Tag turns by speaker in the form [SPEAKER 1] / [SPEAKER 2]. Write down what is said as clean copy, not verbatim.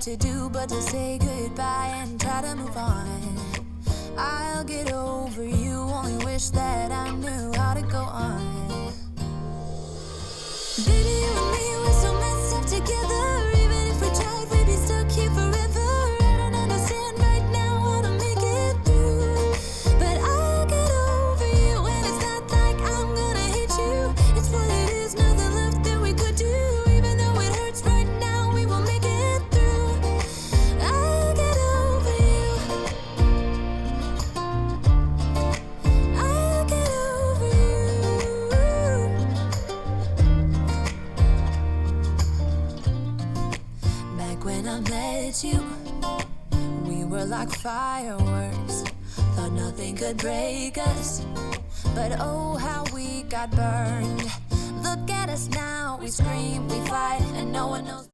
[SPEAKER 1] to do but to say goodbye and try to move on. I'll get over you, only wish that I knew how to go on. Baby, you and me, we're so messed up together. Even if we tried, we'd be stuck here forever. I don't understand right now how to make it through, but I'll get over you, and it's not like I'm gonna hate you. It's what it is, nothing left that we could do. Even though it hurts right now, we will make it through. I'll get over you. I'll get over you. Back when I met you, we were like fireworks. Thought nothing could break us, but oh how we got burned. Look at us now, we scream, we fight, and no one knows.